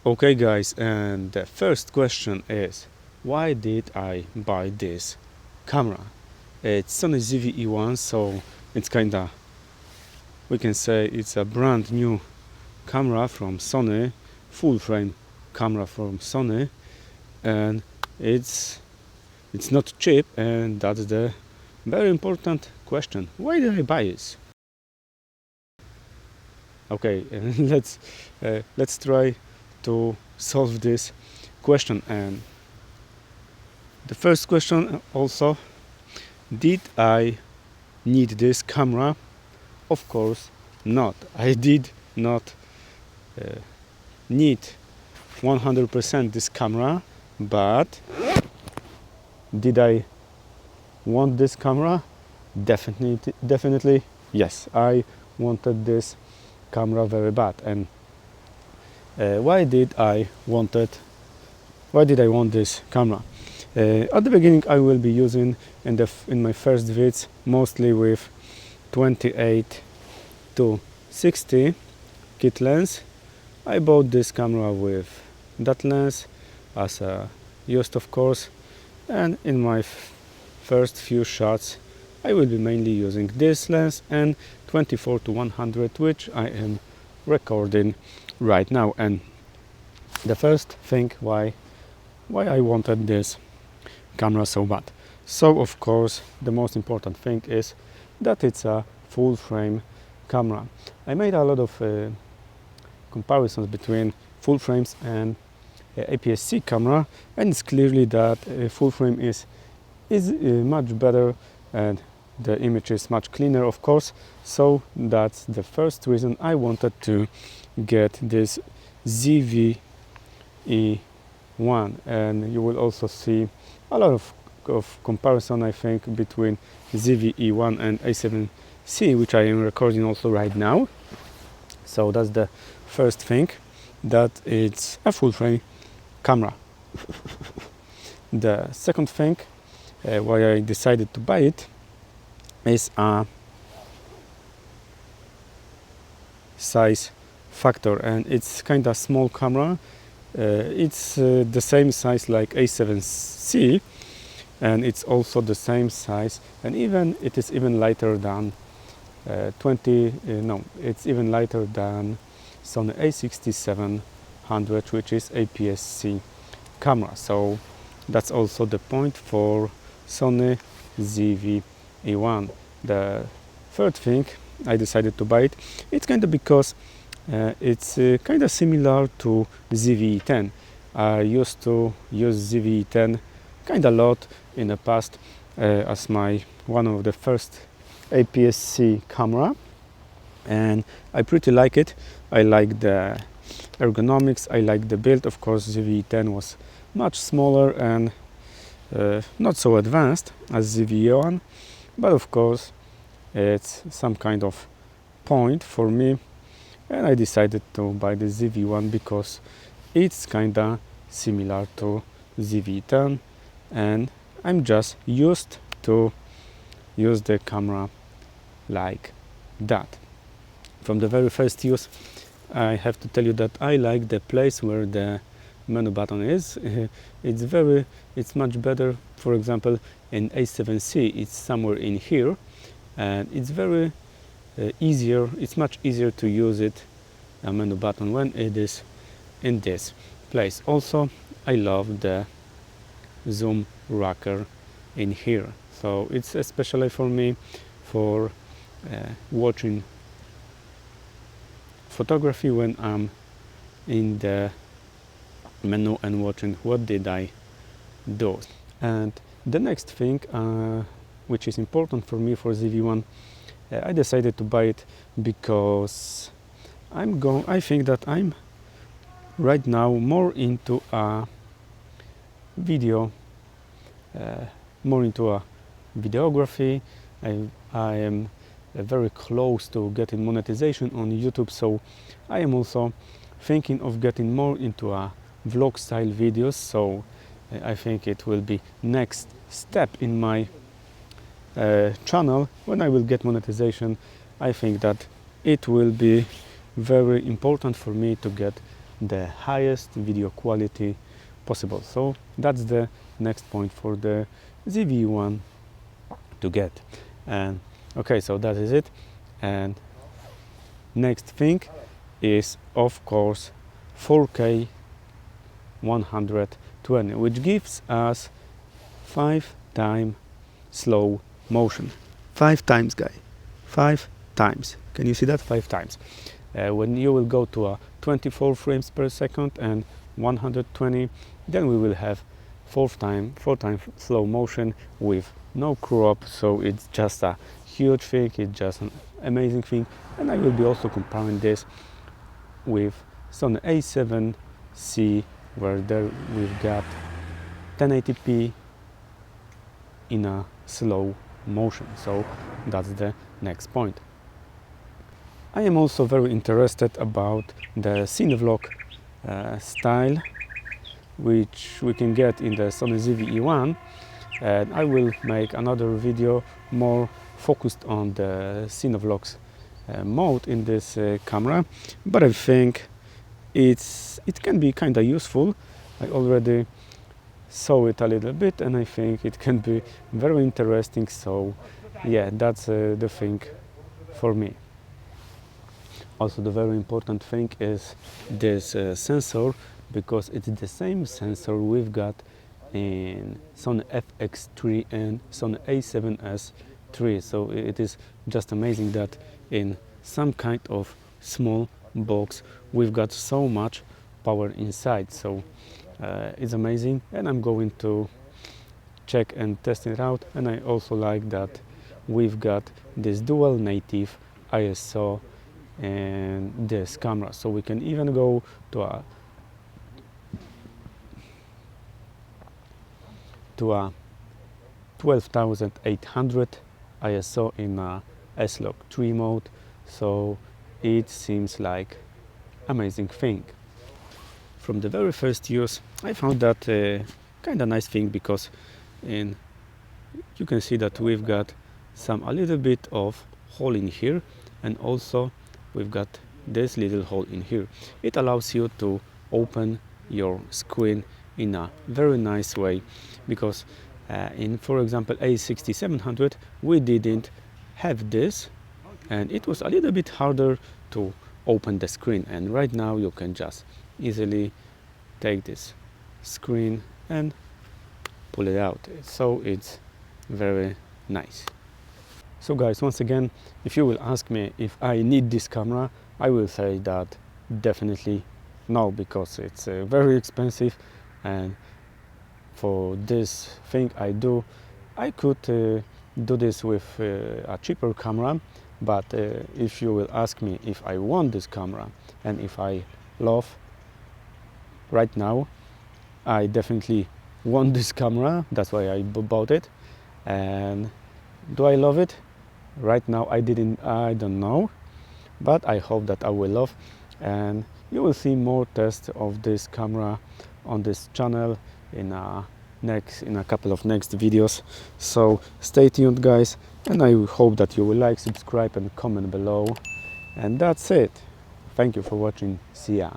Okay guys, and the first question is, why did I buy this camera? It's Sony ZV-E1, so it's kinda, we can say it's a brand new camera from Sony, full frame camera from Sony, and it's not cheap, and that's the very important question. Why did I buy this? Okay, let's try to solve this question. And the first question also, did I need this camera? Of course not. I did not need 100% this camera, but did I want this camera? Definitely yes. I wanted this camera very bad. And why did I want this camera? At the beginning I will be using in my first vids mostly with 28 to 60 kit lens. I bought this camera with that lens as a used, of course, and in my first few shots I will be mainly using this lens and 24 to 100, which I am recording right now. And the first thing why I wanted this camera so bad. So of course the most important thing is that it's a full frame camera. I made a lot of comparisons between full frames and APS-C camera, and it's clearly that full frame is much better and the image is much cleaner, of course. So that's the first reason I wanted to get this ZV-E1, and you will also see a lot of comparison, I think, between ZV-E1 and A7C, which I am recording also right now. So that's the first thing, that it's a full frame camera. The second thing why I decided to buy it is a size factor, and it's kind of small camera. It's the same size like A7C, and it's also the same size, and even it is even lighter than it's even lighter than Sony A6700, which is APS-C camera. So that's also the point for Sony ZV-E1. The third thing I decided to buy it, it's kind of because it's kind of similar to ZV-E10. I used to use ZV-E10 kind of a lot in the past as my one of the first APS-C camera, and I pretty like it. I like the ergonomics, I like the build. Of course ZV-E10 was much smaller and not so advanced as ZV-E1, but of course it's some kind of point for me, and I decided to buy the ZV-E1 because it's kinda similar to ZV-E10, and I'm just used to use the camera like that. From the very first use, I have to tell you that I like the place where the menu button is. It's much better. For example, in A7C it's somewhere in here, and it's very it's much easier to use it, a menu button, when it is in this place. Also I love the zoom rocker in here, so it's especially for me for watching photography when I'm in the menu and watching what did I do. And the next thing which is important for me for ZV-1, I decided to buy it because I think that I'm right now more into a video, more into a videography. I am very close to getting monetization on YouTube, so I am also thinking of getting more into a vlog style videos. So I think it will be next step in my channel when I will get monetization. I think that it will be very important for me to get the highest video quality possible. So that's the next point for the ZV-E1 to get. And okay, so that is it. And next thing is of course 4K 120, which gives us 5 times slow motion. 5 times, guy. 5 times. Can you see that? 5 times. When you will go to a 24 frames per second and 120, then we will have 4 times slow motion with no crop. So it's just a huge thing. It's just an amazing thing. And I will be also comparing this with Sony A7C, where there we've got 1080p in a slow motion. So that's the next point. I am also very interested about the cinevlog style, which we can get in the Sony ZV-E1, and I will make another video more focused on the cinevlogs mode in this camera, but I think it can be kind of useful. I already saw it a little bit and I think it can be very interesting. So yeah, that's the thing for me. Also, the very important thing is this sensor, because it's the same sensor we've got in Sony FX3 and Sony A7S III. So it is just amazing that in some kind of small box we've got so much power inside. So it's amazing, and I'm going to check and test it out. And I also like that we've got this dual native ISO and this camera, so we can even go to a 12,800 ISO in a S-Log3 mode. So it seems like amazing thing. From the very first use, I found that kind of nice thing, because you can see that we've got a little bit of hole in here, and also we've got this little hole in here. It allows you to open your screen in a very nice way, because in, for example, A6700 we didn't have this, and it was a little bit harder to open the screen. And right now you can just easily take this screen and pull it out. So it's very nice. So guys, once again, if you will ask me if I need this camera, I will say that definitely no, because it's very expensive, and for this thing I do, I could do this with a cheaper camera. But if you will ask me if I want this camera and if I love right now, I definitely want this camera. That's why I bought it. And do I love it? Right now I don't know, but I hope that I will love. And you will see more tests of this camera on this channel in a couple of next videos. So stay tuned, guys, and I hope that you will like, subscribe and comment below. And that's it. Thank you for watching. See ya.